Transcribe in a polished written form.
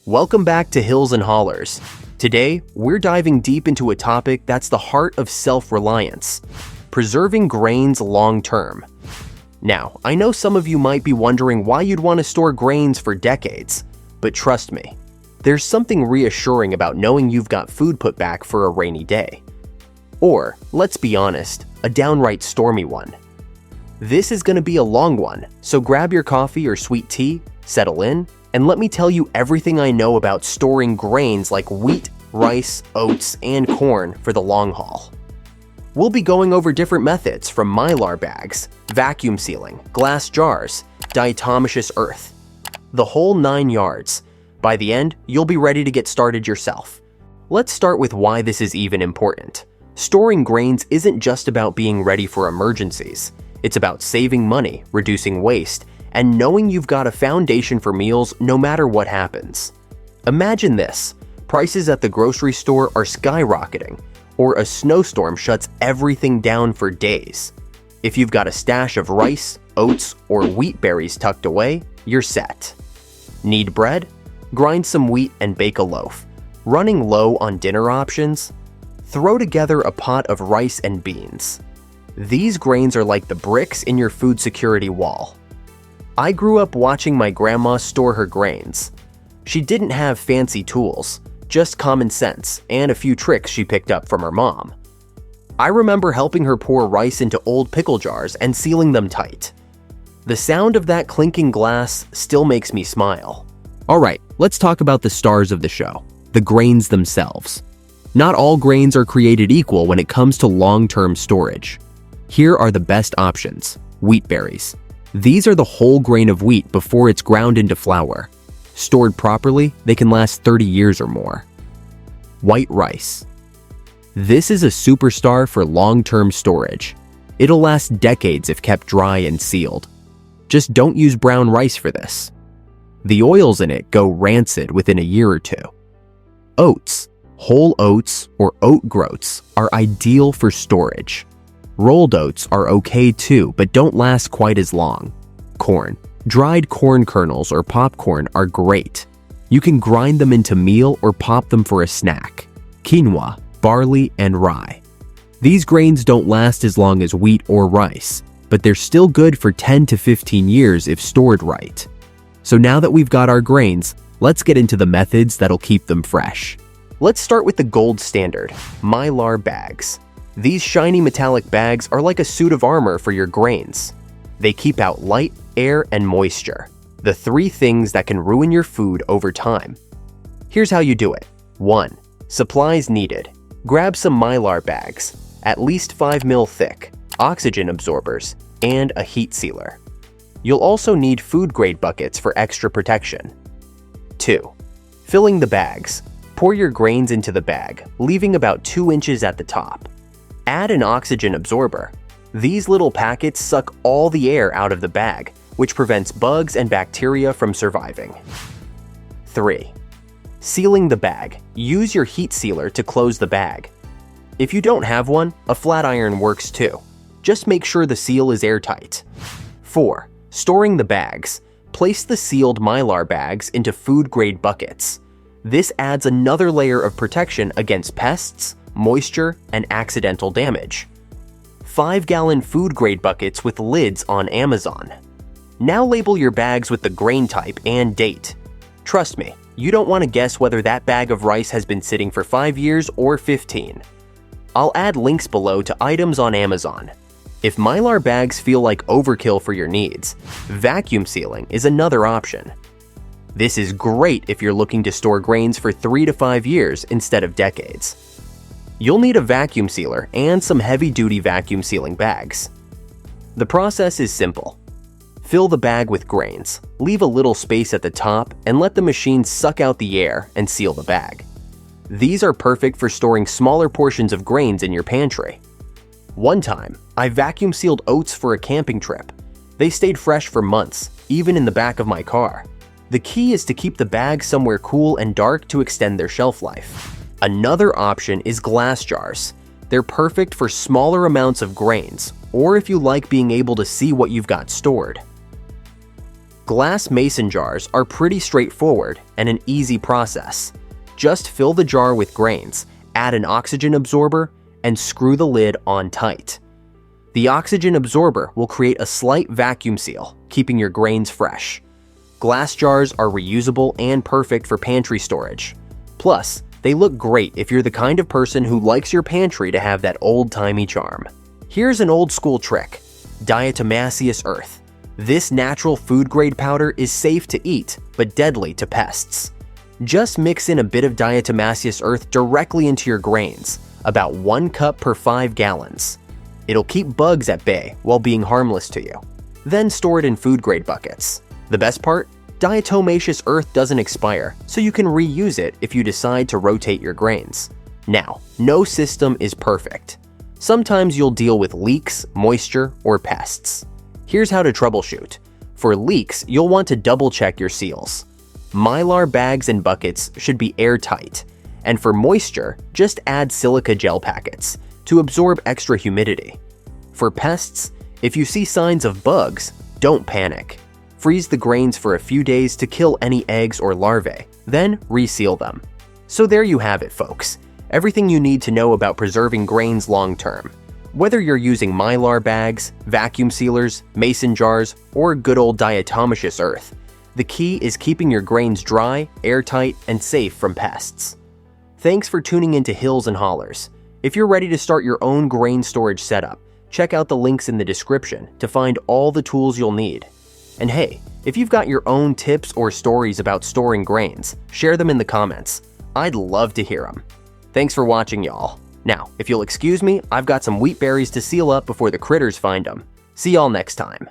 Welcome back to Hills and Hollers. Today, we're diving deep into a topic that's the heart of self-reliance: preserving grains long-term. Now, I know some of you might be wondering why you'd want to store grains for decades, but trust me, there's something reassuring about knowing you've got food put back for a rainy day. Or, let's be honest, a downright stormy one. This is going to be a long one, so grab your coffee or sweet tea, settle in, and let me tell you everything I know about storing grains like wheat, rice, oats, and corn for the long haul. We'll be going over different methods from Mylar bags, vacuum sealing, glass jars, diatomaceous earth, the whole 9 yards. By the end, you'll be ready to get started yourself. Let's start with why this is even important. Storing grains isn't just about being ready for emergencies. It's about saving money, reducing waste, and knowing you've got a foundation for meals no matter what happens. Imagine this: prices at the grocery store are skyrocketing, or a snowstorm shuts everything down for days. If you've got a stash of rice, oats, or wheat berries tucked away, you're set. Need bread? Grind some wheat and bake a loaf. Running low on dinner options? Throw together a pot of rice and beans. These grains are like the bricks in your food security wall. I grew up watching my grandma store her grains. She didn't have fancy tools, just common sense and a few tricks she picked up from her mom. I remember helping her pour rice into old pickle jars and sealing them tight. The sound of that clinking glass still makes me smile. Alright, let's talk about the stars of the show, the grains themselves. Not all grains are created equal when it comes to long-term storage. Here are the best options: wheat berries. These are the whole grain of wheat before it's ground into flour. Stored properly, they can last 30 years or more. White rice. This is a superstar for long-term storage. It'll last decades if kept dry and sealed. Just don't use brown rice for this. The oils in it go rancid within a year or two. Oats. Whole oats or oat groats are ideal for storage. Rolled oats are okay too, but don't last quite as long. Corn. Dried corn kernels or popcorn are great. You can grind them into meal or pop them for a snack. Quinoa, barley, and rye. These grains don't last as long as wheat or rice, but they're still good for 10 to 15 years if stored right. So now that we've got our grains, let's get into the methods that'll keep them fresh. Let's start with the gold standard, Mylar bags. These shiny metallic bags are like a suit of armor for your grains. They keep out light, air, and moisture, the 3 things that can ruin your food over time. Here's how you do it. 1. Supplies needed. Grab some Mylar bags, at least 5 mil thick, oxygen absorbers, and a heat sealer. You'll also need food-grade buckets for extra protection. 2. Filling the bags. Pour your grains into the bag, leaving about 2 inches at the top. Add an oxygen absorber. These little packets suck all the air out of the bag, which prevents bugs and bacteria from surviving. 3. Sealing the bag. Use your heat sealer to close the bag. If you don't have one, a flat iron works too. Just make sure the seal is airtight. 4. Storing the bags. Place the sealed Mylar bags into food-grade buckets. This adds another layer of protection against pests, moisture, and accidental damage. 5-gallon food-grade buckets with lids on Amazon. Now label your bags with the grain type and date. Trust me, you don't want to guess whether that bag of rice has been sitting for 5 years or 15. I'll add links below to items on Amazon. If Mylar bags feel like overkill for your needs, vacuum sealing is another option. This is great if you're looking to store grains for 3 to 5 years instead of decades. You'll need a vacuum sealer and some heavy-duty vacuum sealing bags. The process is simple. Fill the bag with grains, leave a little space at the top, and let the machine suck out the air and seal the bag. These are perfect for storing smaller portions of grains in your pantry. One time, I vacuum sealed oats for a camping trip. They stayed fresh for months, even in the back of my car. The key is to keep the bag somewhere cool and dark to extend their shelf life. Another option is glass jars. They're perfect for smaller amounts of grains, or if you like being able to see what you've got stored. Glass mason jars are pretty straightforward and an easy process. Just fill the jar with grains, add an oxygen absorber, and screw the lid on tight. The oxygen absorber will create a slight vacuum seal, keeping your grains fresh. Glass jars are reusable and perfect for pantry storage. Plus, they look great if you're the kind of person who likes your pantry to have that old-timey charm. Here's an old-school trick: Diatomaceous earth. This natural food-grade powder is safe to eat, but deadly to pests. Just mix in a bit of diatomaceous earth directly into your grains, about 1 cup per 5 gallons. It'll keep bugs at bay while being harmless to you. Then store it in food-grade buckets. The best part? Diatomaceous earth doesn't expire, so you can reuse it if you decide to rotate your grains. Now, no system is perfect. Sometimes you'll deal with leaks, moisture, or pests. Here's how to troubleshoot. For leaks, you'll want to double-check your seals. Mylar bags and buckets should be airtight, and for moisture, just add silica gel packets to absorb extra humidity. For pests, if you see signs of bugs, don't panic. Freeze the grains for a few days to kill any eggs or larvae, then reseal them. So there you have it, folks. Everything you need to know about preserving grains long-term. Whether you're using Mylar bags, vacuum sealers, mason jars, or good old diatomaceous earth, the key is keeping your grains dry, airtight, and safe from pests. Thanks for tuning into Hills and Hollers. If you're ready to start your own grain storage setup, check out the links in the description to find all the tools you'll need. And hey, if you've got your own tips or stories about storing grains, share them in the comments. I'd love to hear them. Thanks for watching, y'all. Now, if you'll excuse me, I've got some wheat berries to seal up before the critters find them. See y'all next time.